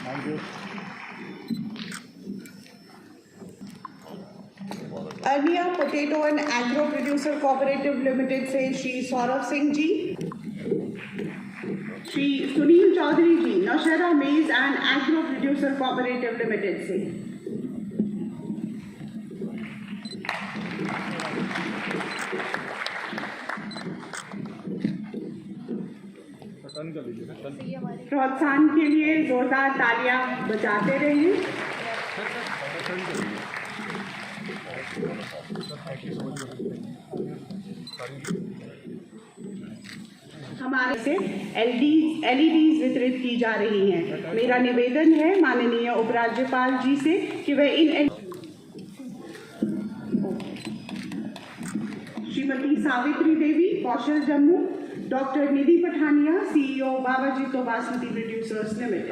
Thank you. Arnia Potato and Agro Producer Cooperative Limited से श्री सौरभ सिंह जी, श्री सुनील चौधरी जी नौशहरा मेज and agro producer cooperative limited से, प्रोत्साहन के लिए जोरदार तालियां बजाते रहिए। हमारे से एलईडीज वितरित की जा रही हैं। मेरा निवेदन है माननीय उपराज्यपाल जी से कि वह इन श्रीमती सावित्री देवी कौशल जम्मू, डॉक्टर निधि पठानिया सीईओ बाबाजी तो बासमती प्रोड्यूसर्स लिमिटेड।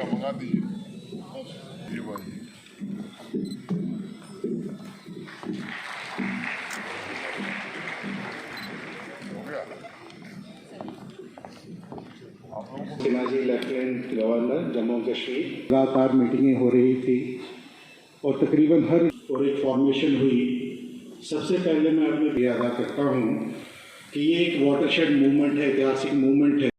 सिमाजी लेफ्टिनेंट गवर्नर जम्मू कश्मीर, लगातार मीटिंगें हो रही थी और तकरीबन हर और एक फॉर्मेशन हुई। सबसे पहले मैं अपने भी अदा करता हूँ कि ये एक वाटरशेड मूवमेंट है, ऐतिहासिक मूवमेंट है।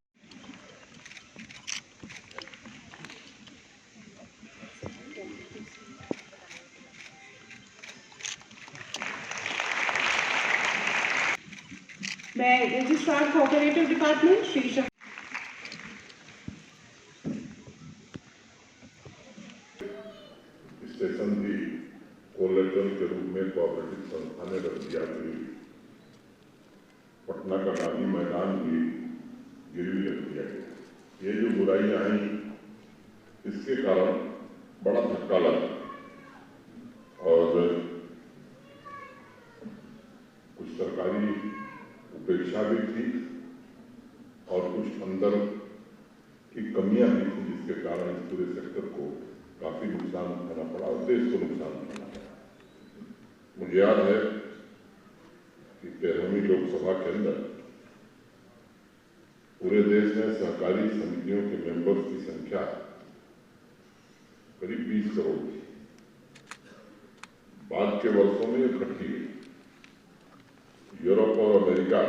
मैं registrar cooperative department Shri station भी कोलेटरल के रूप में कोऑपरेटिव संस्था ने रख दिया थी। पटना का गांधी मैदान भी गिरवी रख दिया गया। ये जो बुराइयां आई, इसके कारण बड़ा धक्का लगा और कुछ सरकारी उपेक्षा भी थी और कुछ अंदर की कमियां भी थी, जिसके कारण इस पूरे सेक्टर को काफी नुकसान उठाना पड़ा और देश को नुकसान उठाना पड़ा। मुझे याद है कि 13वीं लोकसभा के अंदर पूरे देश में सहकारी समितियों के मेंबर्स की संख्या करीब 20 करोड़ थी। बाद के वर्षों में ये घटी। यूरोप और अमेरिका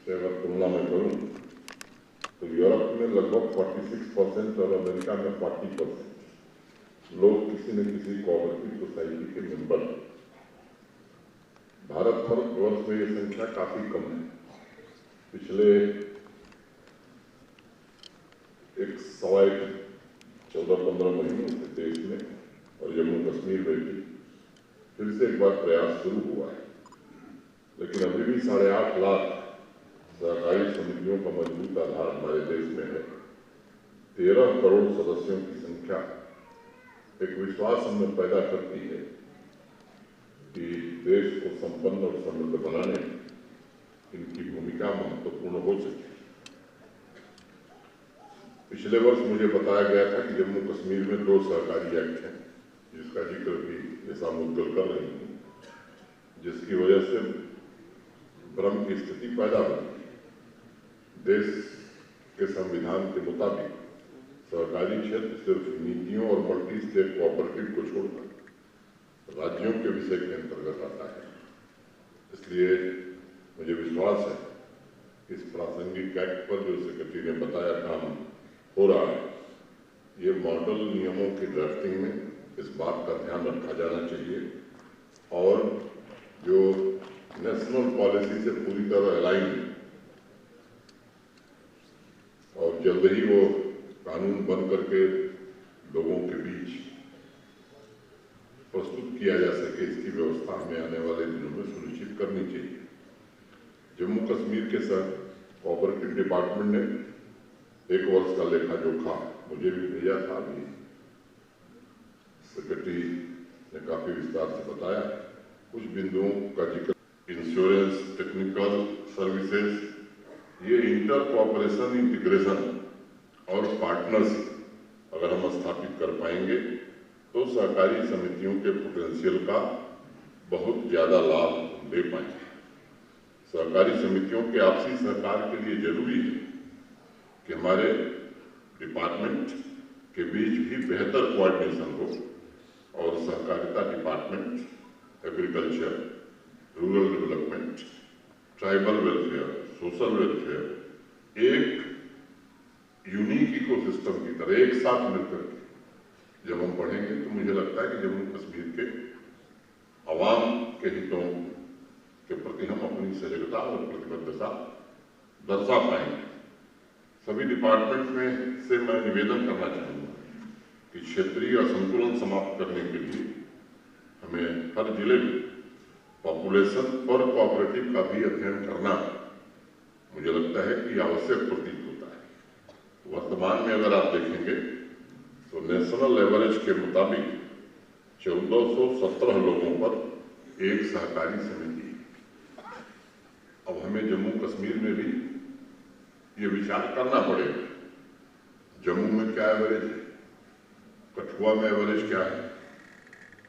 से अगर तुलना में करूं तो यूरोप में लगभग 46% और अमेरिका में 40% लोग किसी न किसी कोऑपरेटिव सोसाइटी के मेंबर हैं। भारत वर्ष में ये संख्या काफी कम है। पिछले 14-15 महीनों से देश में और जम्मू कश्मीर में भी फिर से एक बार प्रयास शुरू हुआ है, लेकिन अभी भी 8.5 लाख सहकारी समितियों का मजबूत आधार हमारे देश में है। 13 करोड़ सदस्यों की संख्या एक विश्वास हमें पैदा करती है कि देश को संपन्न और समृद्ध बनाने इनकी भूमिका महत्वपूर्ण हो सकती है। पिछले वर्ष मुझे बताया गया था कि जम्मू कश्मीर में 2 सहकारी एक्ट हैं, जिसका जिक्र भी जैसा मुद्दल कर रही हूँ, जिसकी वजह से भ्रम की स्थिति पैदा होती है। देश के संविधान के मुताबिक सहकारी क्षेत्र सिर्फ नीतियों और मल्टी स्टेट कोऑपरेटिव को छोड़कर राज्यों के विषय के अंतर्गत आता है। इसलिए मुझे विश्वास है कि इस प्रासंगिक एक्ट पर जो सेक्रेटरी ने बताया काम हो रहा है, ये मॉडल नियमों की ड्राफ्टिंग में इस बात का ध्यान रखा जाना चाहिए और जो नेशनल पॉलिसी से पूरी तरह अलाइन और जल्द ही वो कानून बन करके लोगों के बीच प्रस्तुत किया जा सके, इसकी व्यवस्था हमें आने वाले दिनों में सुनिश्चित करनी चाहिए। जम्मू कश्मीर के साथ कोऑपरेटिव डिपार्टमेंट ने 1 वर्ष का लेखा जोखा मुझे भी भेजा था। अभी सेक्रेटरी ने काफी विस्तार से बताया। कुछ बिंदुओं का जिक्र, इंश्योरेंस, टेक्निकल सर्विसेज, ये इंटर कोऑपरेशन, इंटीग्रेशन और पार्टनरशिप अगर हम स्थापित कर पाएंगे तो सहकारी समितियों के पोटेंशियल का बहुत ज्यादा लाभ ले पाएंगे। सहकारी समितियों के आपसी सहकार के लिए जरूरी है कि हमारे डिपार्टमेंट के बीच भी बेहतर कोऑर्डिनेशन हो और सहकारिता department, agriculture, rural development, tribal welfare, social welfare एक यूनिक इकोसिस्टम की तरह एक साथ मिलकर जब हम पढ़ेंगे तो मुझे लगता है कि जम्मू कश्मीर के आवाम के हितों के प्रति हम अपनी सजगता और प्रतिबद्धता दर्शा पाएंगे। सभी डिपार्टमेंट में से मैं निवेदन करना चाहूँगा कि क्षेत्रीय असंतुलन समाप्त करने के लिए हमें हर जिले में पॉपुलेशन पर कोऑपरेटिव का भी अध्ययन करना मुझे लगता है कि आवश्यक प्रतीत होता है। वर्तमान में अगर आप देखेंगे तो नेशनल एवरेज के मुताबिक 1417 लोगों पर एक सहकारी समिति है। अब हमें जम्मू कश्मीर में भी ये विचार करना पड़ेगा, जम्मू में क्या एवरेज है, कठुआ में एवरेज क्या है,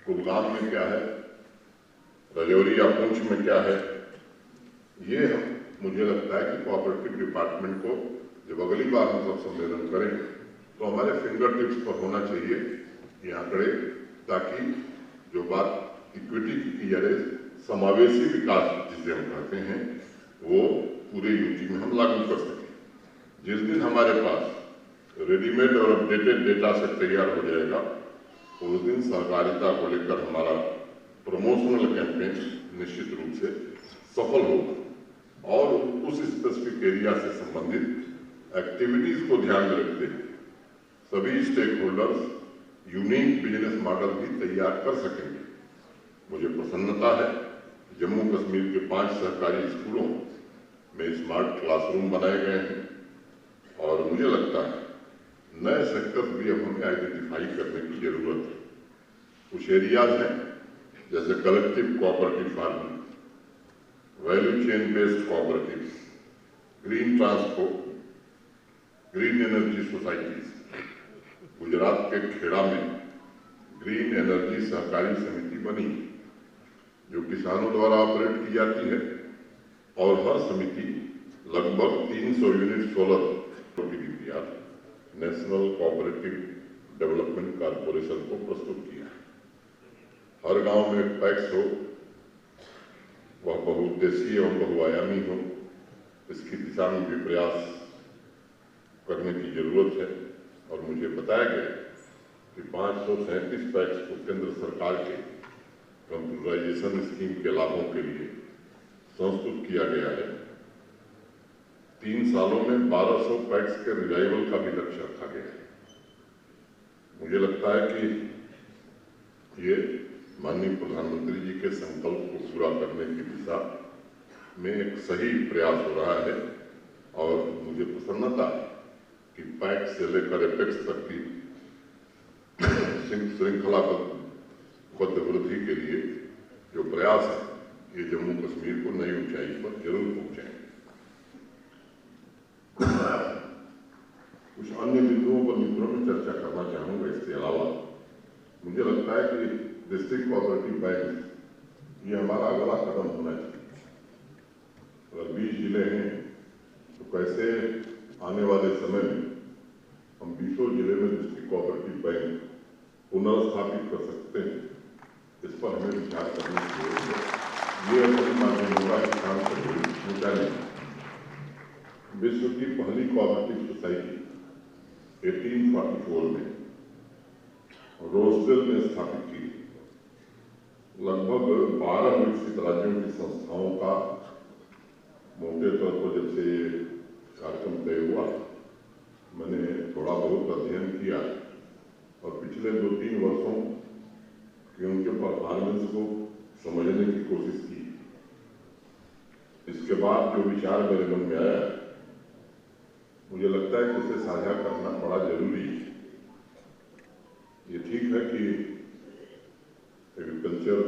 कुलगाम में क्या है, राजौरी या पुंछ में क्या है। ये मुझे लगता है कि कोऑपरेटिव डिपार्टमेंट को जब अगली बार हम सब सम्मेलन करें तो हमारे फिंगर टिप्स पर होना चाहिए ये आंकड़े, ताकि जो बात इक्विटी की जा रही समावेशी विकास जिसे हम कहते हैं वो पूरे यूटी में हम लागू कर सकें। जिस दिन हमारे पास रेडीमेड और अपडेटेड डेटा सेट तैयार हो जाएगा उस दिन सहकारिता को लेकर हमारा प्रमोशनल कैंपेन निश्चित रूप से सफल होगा और उस स्पेसिफिक एरिया से संबंधित एक्टिविटीज को ध्यान में रखते हैं सभी stakeholders unique business model भी तैयार कर सकेंगे। मुझे प्रसन्नता है जम्मू कश्मीर के 5 सरकारी स्कूलों में स्मार्ट क्लासरूम बनाए गए हैं और मुझे लगता है नए सेक्टर्स भी अब हमें आइडेंटिफाई करने की जरूरत है। कुछ एरियाज हैं जैसे collective cooperative farming, value chain based cooperative, green transport, green energy societies. Gujarat के खेड़ा में ग्रीन एनर्जी सहकारी समिति बनी जो किसानों द्वारा ऑपरेट की जाती है और हर समिति लगभग 300 unit solar DPR national cooperative development corporation को प्रस्तुत किया है। हर गांव में पैक्स हो, वह बहुउद्देशीय एवं बहुआयामी हो, इसकी दिशा में भी प्रयास करने की जरूरत है। और मुझे बताया गया कि 537 पैक्स को केंद्र सरकार के कंप्यूटराइजेशन स्कीम के लाभों के लिए संस्तुत किया गया है। 3 सालों में 1200 पैक्स के रिवाइवल का भी लक्ष्य रखा गया है। मुझे लगता है कि ये माननीय प्रधानमंत्री जी के संकल्प को पूरा करने की दिशा में एक सही प्रयास हो रहा है और मुझे प्रसन्नता है कि पैक्स से लेकर एपेक्स तक की श्रृंखलाबद्ध वृद्धि के लिए जो प्रयास है ये जम्मू कश्मीर को नई ऊंचाई पर जरूर पहुंचाएंगे। कुछ अन्य बिंदुओं पर मित्रों में चर्चा करना चाहूंगा। इसके अलावा मुझे लगता है कि डिस्ट्रिक्ट कोऑपरेटिव बैंक ये हमारा अगला कदम होना चाहिए। अगर 20 जिले हैं तो कैसे आने वाले समय में हम 20 जिले में डिस्ट्रिक्ट कोऑपरेटिव बैंक पुनर्स्थापित कर सकते हैं, इस पर हमें विचार करने की जरूरत है। ये अपनी माध्यमों का किसान तक पहुंचाने विश्व की पहली कोऑपरेटिव सोसाइटी 1844 में रोजडेल में स्थापित की। लगभग 12 विकसित राज्यों की संस्थाओं का मोटे तौर पर जब से कार्यक्रम तय हुआ मैंने थोड़ा बहुत अध्ययन किया और पिछले 2-3 वर्षों के उनके परफॉर्मेंस को समझने की कोशिश की। इसके बाद जो विचार मेरे मन में आया मुझे लगता है कि उसे साझा करना बड़ा जरूरी है। ये ठीक है कि एग्रीकल्चर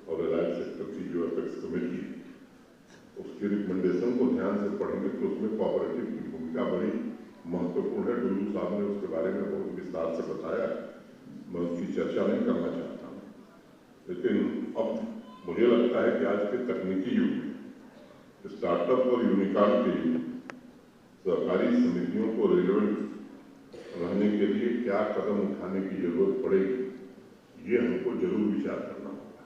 और एलाइड सेक्टर की जो एपेक्स कमेटी उसकी रिकमेंडेशन को ध्यान से पढ़ेंगे तो उसमें कोऑपरेटिव की भूमिका बड़ी महत्वपूर्ण है। डुल्लू साहब ने उसके बारे में बहुत विस्तार से बताया, मैं उसकी चर्चा नहीं करना चाहता हूँ। लेकिन अब मुझे लगता है कि आज के तकनीकी युग में स्टार्टअप और यूनिकॉर्न के युग सहकारी समितियों को रिलेवेंट रहने समझने के लिए क्या कदम उठाने की जरूरत पड़ेगी, ये हमको जरूर विचार करना होगा।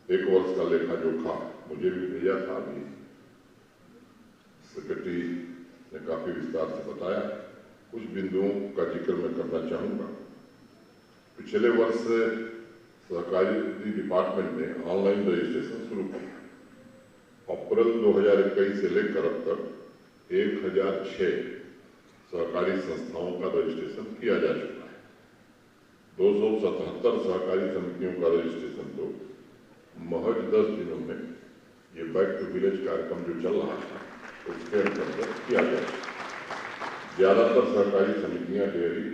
1 वर्ष का लेखा जोखा मुझे भी भेजा था, अभी सेक्रेटरी ने काफी विस्तार से बताया। कुछ बिंदुओं का जिक्र मैं करना चाहूंगा। पिछले वर्ष सहकारिता डिपार्टमेंट ने ऑनलाइन रजिस्ट्रेशन शुरू किया। अप्रैल 2021 से लेकर अब तक 1006 सहकारी संस्थाओं का रजिस्ट्रेशन किया जा चुका है। 277 सहकारी समितियों का रजिस्ट्रेशन तो महज 10 दिनों में ये बैक टू विलेज कार्यक्रम जो चल रहा था उसके अंतर्गत किया गया। ज्यादातर सहकारी समितियां dairy,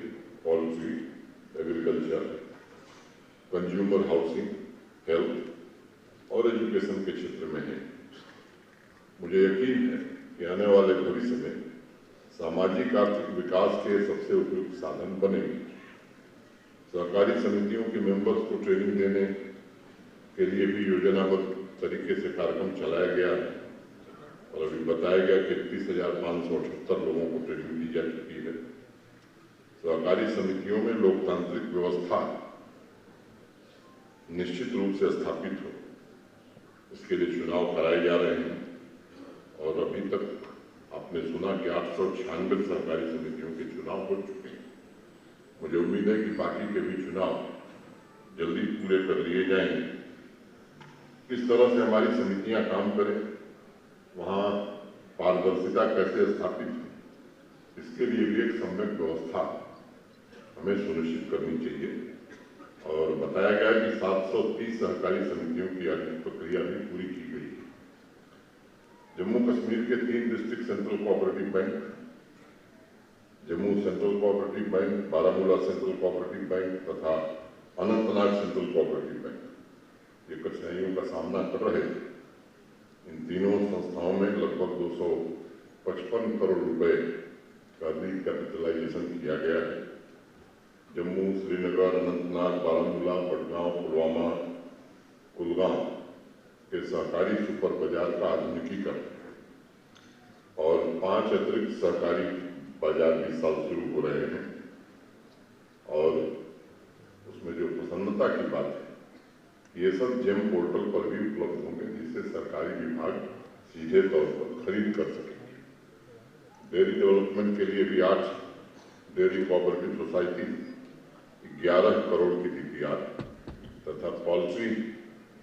poultry, agriculture, consumer housing, health और एजुकेशन के क्षेत्र में है। मुझे यकीन है कि आने वाले भविष्य में सामाजिक आर्थिक विकास के सबसे उपयुक्त साधन बनेंगे। सहकारी समितियों के मेंबर्स को ट्रेनिंग देने के लिए भी योजनाबद्ध तरीके से कार्यक्रम चलाया गया है और अभी बताया गया कि 31,578 लोगों को ट्रेनिंग दी जा चुकी है। सहकारी समितियों में लोकतांत्रिक व्यवस्था निश्चित रूप से स्थापित हो, इसके लिए चुनाव कराए जा रहे हैं और अभी तक आपने सुना कि 896 सहकारी समितियों के चुनाव हो चुके हैं। मुझे उम्मीद है कि बाकी के भी चुनाव जल्दी पूरे कर लिए जाएंगे। किस तरह से हमारी समितियां काम करें, वहां पारदर्शिता कैसे स्थापित हो, इसके लिए भी एक सम्यक व्यवस्था हमें सुनिश्चित करनी चाहिए। और बताया गया कि 730 सहकारी समितियों की आर्थिक प्रक्रिया भी पूरी की गई है। जम्मू कश्मीर के 3 district central cooperative bank, Jammu central cooperative bank, Baramulla central cooperative bank तथा अनंतनाग सेंट्रल कोऑपरेटिव बैंक ये कठिनाइयों का सामना कर रहे थे। इन तीनों संस्थाओं में लगभग 255 करोड़ रुपए का रिकैपिटलाइजेशन किया गया है। जम्मू, श्रीनगर, अनंतनाग, बारामूला, बडगांव, पुलवामा, कुलगांव के सहकारी सुपर बाजार का आधुनिकीकरण और 5 अतिरिक्त सहकारी बाजार भी साल शुरू हो रहे हैं। और उसमें जो प्रसन्नता की बात है, ये सब जेम पोर्टल पर भी उपलब्ध होंगे, जिससे सरकारी विभाग सीधे तौर पर खरीद कर सकेंगे। डेयरी डेवलपमेंट के लिए भी 8 डेयरी कोऑपरेटिव सोसाइटी 11 करोड़ की डीपीआर तथा पोल्ट्री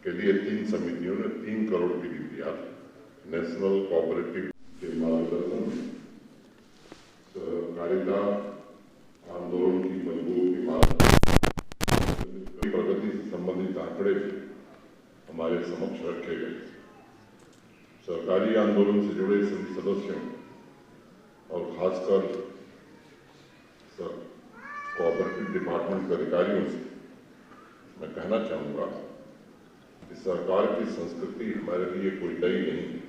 के लिए 3 समितियों ने 3 करोड़ की डीपीआर नेशनल कोऑपरेटिव के मार्गदर्शन में सहकारिता आंदोलन की मजबूत इमारत प्रगति से संबंधित आंकड़े भी हमारे समक्ष रखे गए। सहकारी आंदोलन से जुड़े सभी सदस्यों और खासकर कोऑपरेटिव डिपार्टमेंट के अधिकारियों से मैं कहना चाहूँगा कि सरकार की संस्कृति हमारे लिए कोई नई नहीं है।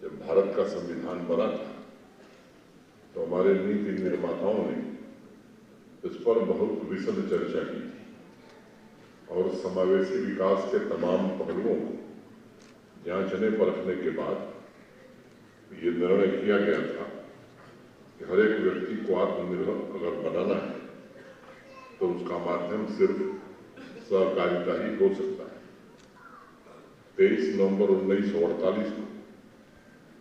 जब भारत का संविधान बना था तो हमारे नीति निर्माताओं ने इस पर बहुत विशद चर्चा की थी और समावेशी विकास के तमाम पहलुओं को जांचने परखने के बाद ये निर्णय किया गया था कि हर एक व्यक्ति को आत्मनिर्भर अगर बनाना है तो उसका माध्यम सिर्फ सहकारिता ही हो सकता है। 23 नवंबर 1948 को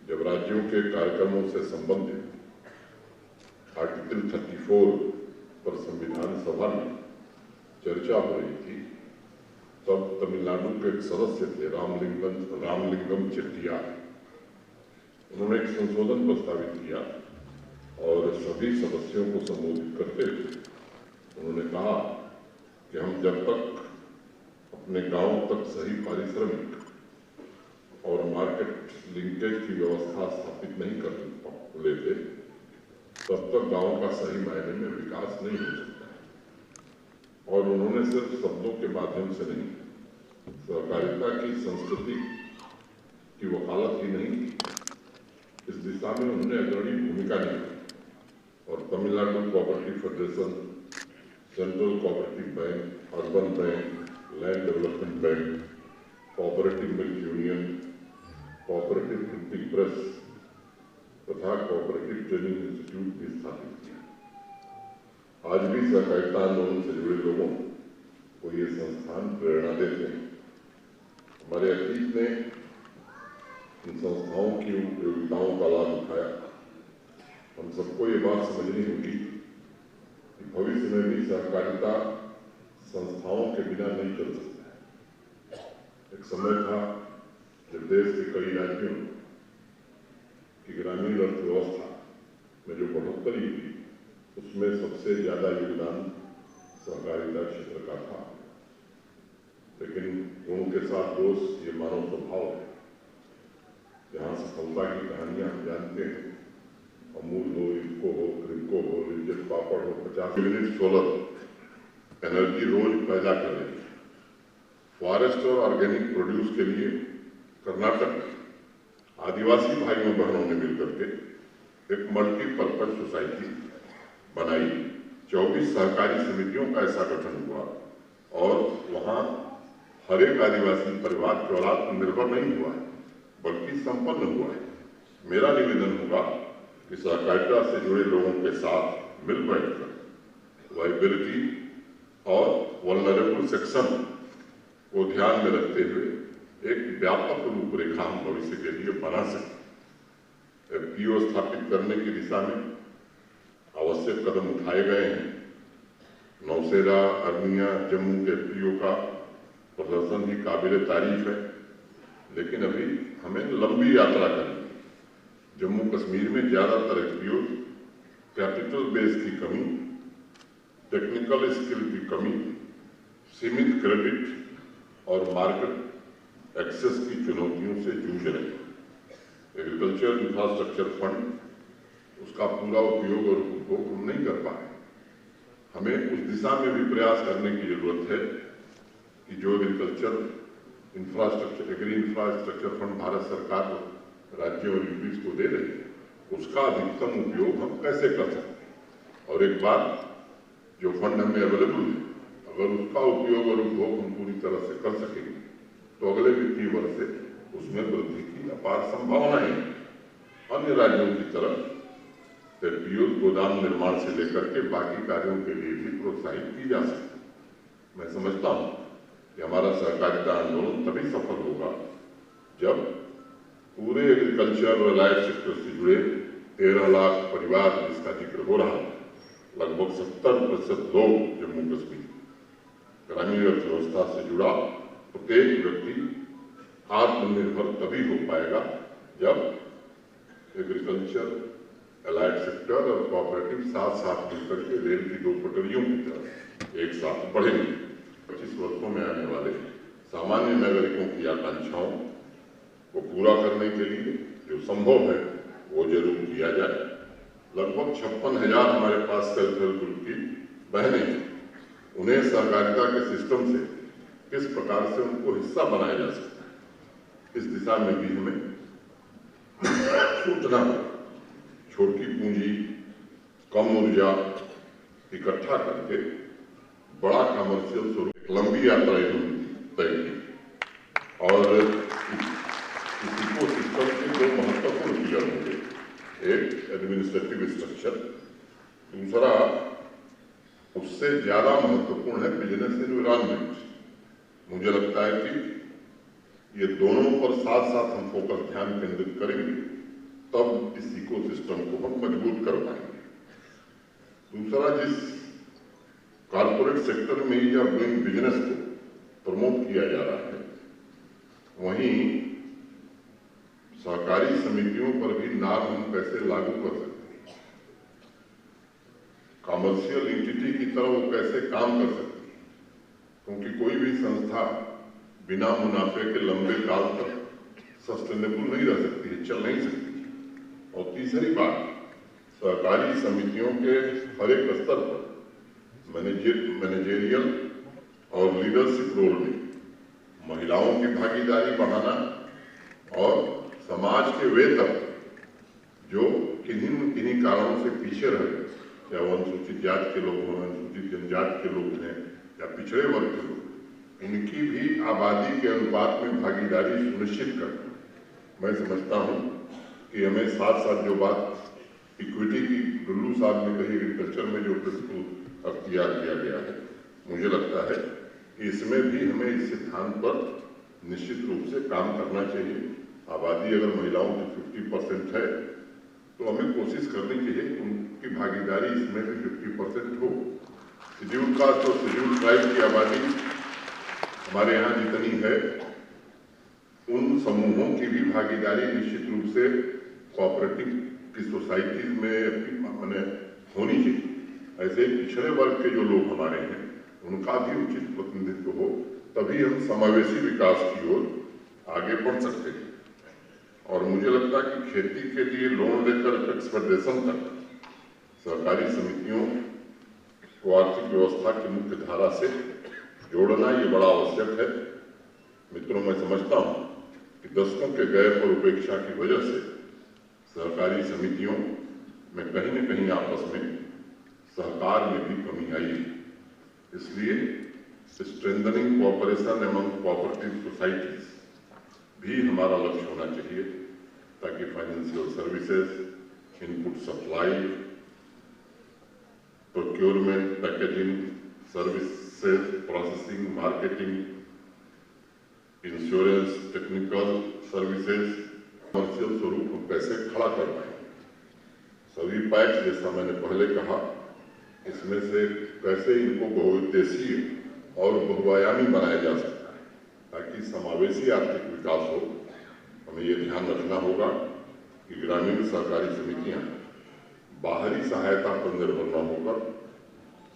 जब राज्यों के कार्यक्रमों से संबंधित आर्टिकल 34 पर संविधान सभा में चर्चा हो रही थी, तब तमिलनाडु के एक सदस्य थे रामलिंगम चेट्टियार। उन्होंने एक संशोधन प्रस्तावित किया और सभी सदस्यों को संबोधित करते हुए उन्होंने कहा कि हम जब तक अपने गांव तक सही पारिश्रमिक और मार्केट लिंकेज की व्यवस्था स्थापित नहीं कर लेते, तब तक गांव का सही मायने में विकास नहीं हो सकता है। और उन्होंने सिर्फ शब्दों के माध्यम से नहीं, सहकारिता की संस्कृति की वकालत ही नहीं की, इस दिशा में उन्होंने अग्रणी भूमिका निभाई और Tamil Nadu cooperative federation, central cooperative bank, urban bank, land development bank, cooperative milk union, cooperative printing press तथा कोऑपरेटिव ट्रेनिंग इंस्टीट्यूट भी स्थापित किया। आज भी सहकारिता आंदोलन से जुड़े लोगों को ये संस्थान प्रेरणा देते हैं। हमारे अतीत ने इन संस्थाओं की उपयोगिताओं का लाभ उठाया। हम सबको ये बात समझनी होगी कि भविष्य में भी सहकारिता संस्थाओं के बिना नहीं चल सकता है। एक समय था जब देश के कई राज्यों की ग्रामीण अर्थव्यवस्था में जो बढ़ोतरी हुई उसमें सबसे ज्यादा योगदान सहकारिता क्षेत्र का था। लेकिन गुण के साथ दोष ये मानव स्वभाव है। जहाँ सफलता की कहानियां हम जानते हैं, अमूल हो, इफको हो, क्रिप्को हो, लिज्जत पापड़ हो, 50 यूनिट सोलर एनर्जी रोज पैदा कर रही है। फॉरेस्ट और ऑर्गेनिक प्रोड्यूस के लिए कर्नाटक आदिवासी भाइयों बहनों ने मिलकर के एक मल्टीपर्पज सोसाइटी बनाई। 24 सहकारी समितियों का ऐसा गठन हुआ और वहाँ हर एक आदिवासी परिवार केवल आत्मनिर्भर नहीं हुआ है बल्कि संपन्न हुआ है। मेरा निवेदन होगा कि सहकारिता से जुड़े लोगों के साथ मिल बैठकर वाइबिलिटी और वल्नरेबल सेक्शन को ध्यान में रखते हुए एक व्यापक रूपरेखा हम भविष्य के लिए बना सकते। एफपीओ स्थापित करने की दिशा में आवश्यक कदम उठाए गए हैं। नौशेरा, अर्निया, जम्मू के एफपीओ का प्रदर्शन भी काबिल तारीफ है, लेकिन अभी हमें लंबी यात्रा करनी है। जम्मू कश्मीर में ज्यादातर एफपीओ कैपिटल बेस की कमी, टेक्निकल स्किल की कमी, सीमित क्रेडिट और मार्केट एक्सेस की चुनौतियों से जूझ रहे हैं। एग्रीकल्चर इंफ्रास्ट्रक्चर फंड उसका पूरा उपयोग और उपभोग हम नहीं कर पाए। हमें उस दिशा में भी प्रयास करने की जरूरत है कि जो agriculture infrastructure agri infrastructure fund Bharat सरकार राज्यों और यूपीज को दे रही है, उसका अधिकतम उपयोग हम कैसे कर सकते हैं। और एक बार जो फंड हमें अवेलेबल है, अगर उसका उपयोग और उपभोग हम पूरी तरह से कर सकेंगे तो अगले वित्तीय वर्ष से उसमें वृद्धि की अपार संभावनाएं हैं। अन्य राज्यों की तरफ एफपीओ गोदाम निर्माण से लेकर के बाकी कार्यों के लिए भी प्रोत्साहित की जा सकती है। मैं समझता हूं कि हमारा सहकारिता आंदोलन तभी सफल होगा जब पूरे एग्रीकल्चर और लाइफ सेक्टर से जुड़े 13 लाख परिवार जिसका जिक्र हो रहा है, लगभग 70% लोग जम्मू कश्मीर ग्रामीण अर्थव्यवस्था से जुड़ा प्रत्येक व्यक्ति आत्मनिर्भर तभी हो पाएगा जब एग्रीकल्चर, एलाइड सेक्टर और कोऑपरेटिव साथ साथ मिलकर के रेल की 2 पटरियों की तरफ एक साथ बढ़ेंगे। 25 वर्षों में आने वाले सामान्य नागरिकों की आकांक्षाओं को पूरा करने के लिए जो संभव है वो जरूर किया जाए। लगभग 56,000 हमारे पास सेल्फ हेल्प ग्रुप की बहनें हैं। उन्हें सहकारिता के सिस्टम से किस प्रकार से उनको हिस्सा बनाया जा सकता है, इस दिशा में भी हमें सोचना होगा। छोटी पूंजी, कम ऊर्जा इकट्ठा करके बड़ा कमर्शियल स्वरूप, एक लंबी यात्रा तय की और इस इकोसिस्टम के 2 महत्वपूर्ण पिलर होंगे। एक एडमिनिस्ट्रेटिव स्ट्रक्चर, दूसरा उससे ज्यादा महत्वपूर्ण है बिजनेस एनवायरनमेंट। मुझे लगता है कि ये दोनों पर साथ साथ हम फोकस ध्यान केंद्रित करेंगे तब इस इकोसिस्टम को हम मजबूत कर पाएंगे। दूसरा, जिस कॉर्पोरेट सेक्टर में ही जब डूइंग बिजनेस को प्रमोट किया जा रहा है, वहीं सहकारी समितियों पर भी नाम हम कैसे लागू कर सकते हैं, कॉमर्शियल एंटिटी की तरह वो कैसे काम कर सकती है, क्योंकि कोई भी संस्था बिना मुनाफे के लंबे काल तक सस्टेनेबल नहीं रह सकती है, चल नहीं सकती। और तीसरी बात, सहकारी समितियों के हर एक स्तर पर मैनेजेरियल और लीडरशिप रोल में महिलाओं की भागीदारी बढ़ाना और समाज के वे तक जो किन्हीं कारणों से पीछे रहे, चाहे वो अनुसूचित जाति के लोग हों, अनुसूचित जनजाति के लोग हैं या पिछड़े वर्ग के लोग, इनकी भी आबादी के अनुपात में भागीदारी सुनिश्चित करना। मैं समझता हूँ कि हमें साथ साथ जो बात इक्विटी की डुल्लू साहब ने कही एग्रीकल्चर में जो प्रिंसिपल अख्तियार किया गया है, मुझे लगता है कि इसमें भी हमें इस सिद्धांत पर निश्चित रूप से काम करना चाहिए। आबादी अगर महिलाओं की 50% है तो हमें कोशिश करनी चाहिए कि उनकी भागीदारी इसमें भी 50% हो। शेड्यूल कास्ट और शेड्यूल ट्राइब की आबादी हमारे यहाँ जितनी है, उन समूहों की भी भागीदारी निश्चित रूप से कोऑपरेटिव की सोसाइटी में मैंने होनी चाहिए। ऐसे पिछड़े वर्ग के जो लोग हमारे हैं, उनका भी उचित प्रतिनिधित्व हो, तभी हम समावेशी विकास की ओर आगे बढ़ सकते हैं। और मुझे लगता है कि खेती के लिए लोन लेकर टैक्स फेडरेशन तक सहकारी समितियों को आर्थिक व्यवस्था की मुख्य धारा से जोड़ना ये बड़ा आवश्यक है। मित्रों, मैं समझता हूँ कि दशकों के गैप और उपेक्षा की वजह से सहकारी समितियों में कहीं न कहीं आपस में सहकार में भी कमी आई है। इसलिए strengthening cooperation among cooperative societies भी हमारा लक्ष्य होना चाहिए, ताकि financial services, input supply, procurement, packaging, services, processing, marketing, insurance, technical services, commercial स्वरूप हम कैसे खड़ा कर पाएंगे। सभी पैक्स, जैसा मैंने पहले कहा, इसमें से कैसे इनको बहुउद्देशीय और बहुआयामी बनाया जा सकता है, ताकि समावेशी आर्थिक विकास हो। हमें ये ध्यान रखना होगा कि ग्रामीण सहकारी समितियां बाहरी सहायता पर निर्भर न होकर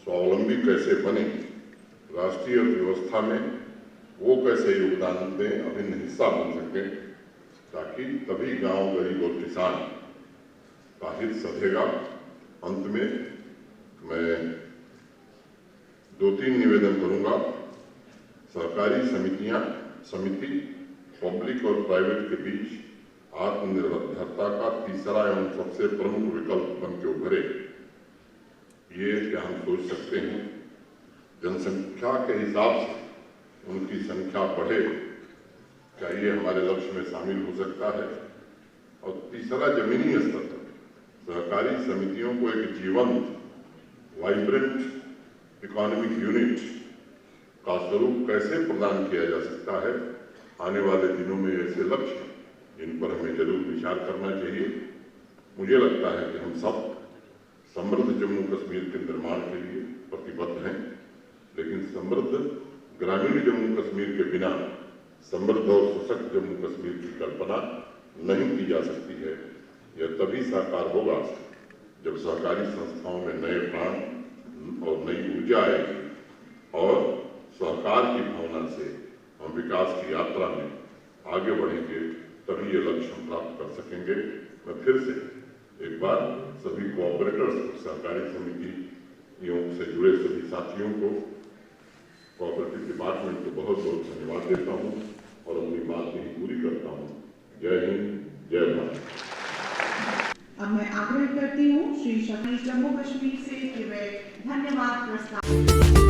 स्वावलंबी कैसे बने, राष्ट्रीय अर्थव्यवस्था में वो कैसे योगदान दें, अभिन्न हिस्सा बन सके, ताकि तभी गांव, गरीब और किसान का हित सधेगा। अंत में मैं 2-3 निवेदन करूंगा। सहकारी समिति पब्लिक और प्राइवेट के बीच आत्मनिर्भरता का तीसरा एवं सबसे प्रमुख विकल्प बन के उभरे। ये क्या हम सोच सकते हैं, जनसंख्या के हिसाब से उनकी संख्या बढ़े, क्या ये हमारे लक्ष्य में शामिल हो सकता है। और तीसरा, जमीनी स्तर पर सहकारी समितियों को एक जीवंत, वाइब्रेंट इकोनॉमिक यूनिट का स्वरूप कैसे प्रदान किया जा सकता है। आने वाले दिनों में ऐसे लक्ष्य जिन पर हमें जरूर विचार करना चाहिए। मुझे लगता है कि हम सब समृद्ध जम्मू कश्मीर के निर्माण के लिए प्रतिबद्ध हैं, लेकिन समृद्ध ग्रामीण जम्मू कश्मीर के बिना समृद्ध और सशक्त जम्मू कश्मीर की कल्पना नहीं की जा सकती है। यह तभी साकार होगा जब सहकारी संस्थाओं में नए प्राण और नई ऊर्जा आएगी और सहकार की भावना से हम विकास की यात्रा में आगे बढ़ेंगे, तभी ये लक्ष्य हम प्राप्त कर सकेंगे। मैं फिर से एक बार सभी कोऑपरेटर्स, सहकारी समितियों से जुड़े सभी साथियों को, कोऑपरेटिव डिपार्टमेंट को बहुत बहुत धन्यवाद देता हूँ और अपनी बात यही पूरी करता हूँ। जय हिंद, जय भारत। अब मैं आग्रह करती हूँ श्री सतीश जम्मू कश्मीर से कि वे धन्यवाद प्रस्ताव